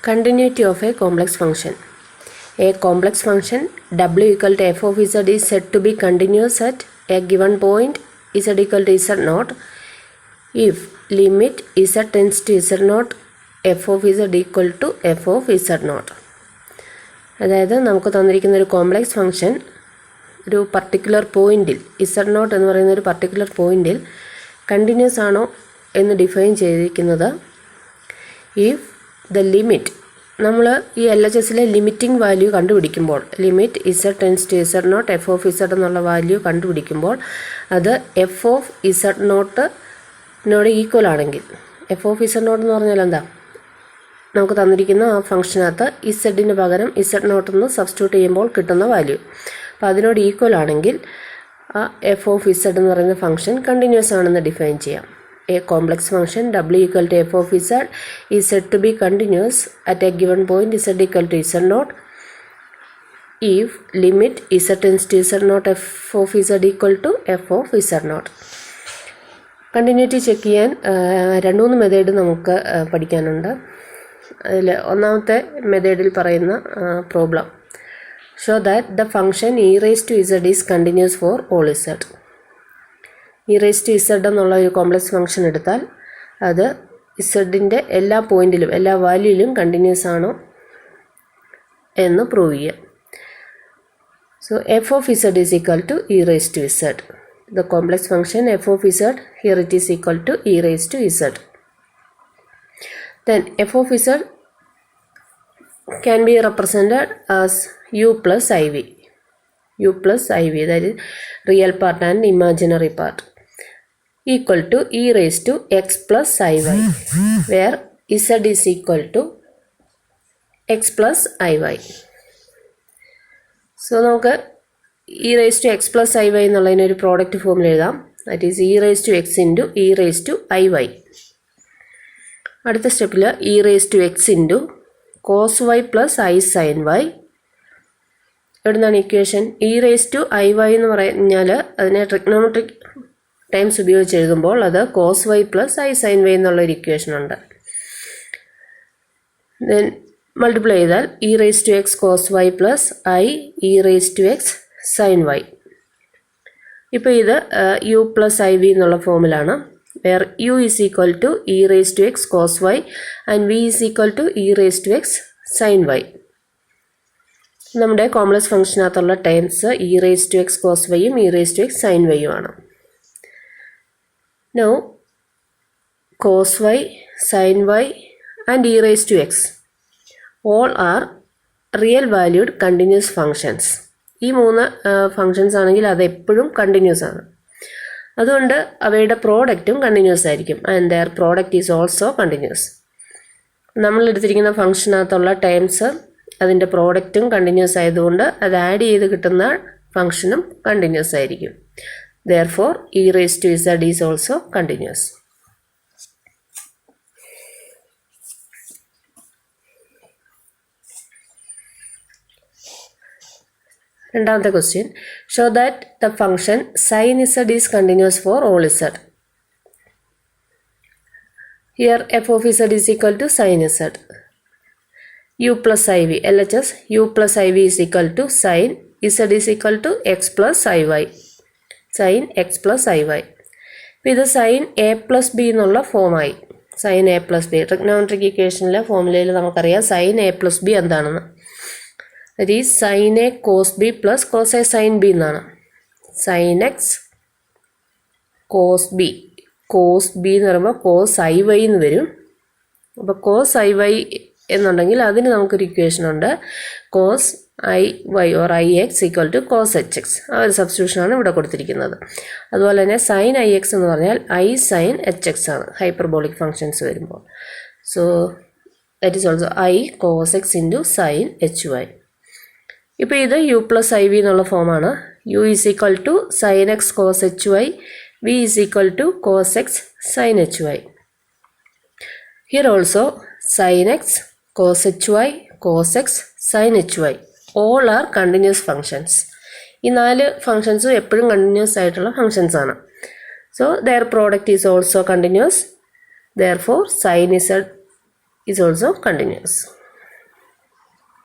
Continuity of a complex function. A complex function w equal to f of z is said to be continuous at a given point z equal to z naught if limit z tends to z naught f of z equal to f of z naught. അതായത് നമുക്ക് തന്നിരിക്കുന്ന ഒരു complex function ഒരു particular പോയിന്റിൽ z naught എന്ന് പറയുന്ന ഒരു particular പോയിന്റിൽ കണ്ടിന്യൂസ് ആണോ എന്ന് ഡിഫൈൻ ചെയ്തിരിക്കുന്നത് if the limit നമ്മൾ ഈ LHSലെ ലിമിറ്റിംഗ് വാല്യൂ കണ്ടുപിടിക്കുമ്പോൾ limit z tends to z naught f of z എന്നുള്ള വാല്യൂ കണ്ടുപിടിക്കുമ്പോൾ അത് f of z നോട്ടിനോട് ഈക്വൽ ആണെങ്കിൽ f of z നോട്ട് എന്ന് പറഞ്ഞാൽ എന്താ നമുക്ക് തന്നിരിക്കുന്ന ആ ഫംഗ്ഷനകത്ത് ഇസഡിന് പകരം z നോട്ട് എന്ന് സബ്സ്റ്റിറ്റ്യൂട്ട് ചെയ്യുമ്പോൾ കിട്ടുന്ന വാല്യൂ അപ്പോൾ അതിനോട് ഈക്വൽ ആണെങ്കിൽ ആ f of z എന്ന് പറയുന്ന ഫംഗ്ഷൻ കണ്ടിന്യൂസ് ആണെന്ന് ഡിഫൈൻ ചെയ്യാം. A complex function w equal to f of z is said to be continuous at a given point z equal to z naught if limit z tends to z naught f of z equal to f of z naught. Continuity check ചെയ്യാൻ രണ്ട് മൂന്ന് method നമുക്ക് പഠിക്കാനുണ്ട്. അതിൽ ഒന്നാമത്തെ മെത്തേഡിൽ പറയുന്ന problem show that the function e raised to z is continuous for all z. e raised to z എന്നുള്ള ഒരു കോംപ്ലക്സ് ഫംഗ്ഷൻ എടുത്താൽ അത് ഇസഡിൻ്റെ എല്ലാ പോയിന്റിലും എല്ലാ വാല്യൂയിലും കണ്ടിന്യൂസ് ആണോ എന്ന് പ്രൂവ് ചെയ്യാം. So f of z is equal to e raised to z. The complex function f of z, here it is equal to e raised to z. Then f of z can be represented as u plus iv. u plus iv, that is real part and imaginary part, equal to e raised to x plus iy, where z is equal to x plus iy. So നമുക്ക് e raised to x plus iy എന്നുള്ളതിന് ഒരു product ഫോമിൽ എഴുതാം. That is e raised to x into e raised to iy. അടുത്ത സ്റ്റെപ്പിൽ e raised to x into cos y plus i sin y. എവിടുന്നാണ് equation? e raised to iy എന്ന് പറഞ്ഞാൽ അതിനെ ട്രിഗ്നോമെട്രിക് ടൈംസ് ഉപയോഗിച്ച് എഴുതുമ്പോൾ അത് cos y plus i sin y എന്നുള്ളൊരു ഇക്വേഷൻ ഉണ്ട്. ദെൻ മൾട്ടിപ്ലൈ ചെയ്താൽ e raised to x cos y plus i e raised to x sin y. ഇപ്പോൾ ഇത് u പ്ലസ് iv എന്നുള്ള ഫോമിലാണ്. Where u is equal to e raised to x cos y and v is equal to e raised to x sin y. നമ്മുടെ complex ഫംഗ്ഷനകത്തുള്ള terms e raised to x cos y യും e raised to x sin y യും ആണ്. Now cos y, sin y and e raised to x all are real valued continuous functions. ഈ മൂന്ന് functions ആണെങ്കിൽ അത് എപ്പോഴും continuous ആണ്. അതുകൊണ്ട് അവയുടെ പ്രോഡക്റ്റും കണ്ടിന്യൂസ് ആയിരിക്കും. And their product is also continuous. നമ്മൾ എടുത്തിരിക്കുന്ന ഫംഗ്ഷനകത്തുള്ള ടേംസ് അതിൻ്റെ പ്രോഡക്റ്റും കണ്ടിന്യൂസ് ആയതുകൊണ്ട് അത് ആഡ് ചെയ്ത് കിട്ടുന്ന ഫംഗ്ഷനും കണ്ടിന്യൂസ് ആയിരിക്കും. Therefore, e raised to z is also continuous. രണ്ടാമത്തെ question show that the function sin z is continuous for all z. Here f of z is equal to sin z. u plus iv, LHS u plus iv is equal to sin z is equal to x plus iy. sin x plus iy. അപ്പോൾ ഇത് sin a plus b എന്നുള്ള ഫോമായി. sin a plus b trigonometric ഇക്വേഷനിലെ ഫോമുലയിൽ നമുക്കറിയാം sin a plus b എന്താണെന്ന്. That is sin a cos b plus cos a sin b എന്നാണ്. sin x cos b, cos b എന്ന് പറയുമ്പോൾ cos iy എന്ന് വരും. അപ്പോൾ cos iy എന്നുണ്ടെങ്കിൽ അതിന് നമുക്കൊരു ഇക്വേഷൻ ഉണ്ട്. cos iy or ix equal to cos hx. ആ ഒരു സബ്സ്റ്റിറ്റ്യൂഷനാണ് ഇവിടെ കൊടുത്തിരിക്കുന്നത്. അതുപോലെ തന്നെ sin ix എന്ന് പറഞ്ഞാൽ i sin hx ആണ് ഹൈപ്പർബോളിക് ഫങ്ഷൻസ് വരുമ്പോൾ. So that is also i cos x into sin hy. ഇപ്പോൾ ഇത് u പ്ലസ് iv എന്നുള്ള ഫോമാണ്. u is equal to sin x cos hy, v is equal to cos x sin hy. Here also sin x cos hy, cos x sin hy all are continuous functions. ഈ നാല് ഫങ്ഷൻസും എപ്പോഴും continuous ആയിട്ടുള്ള functions ആണ്. So their product is also continuous. Therefore sin z is also continuous.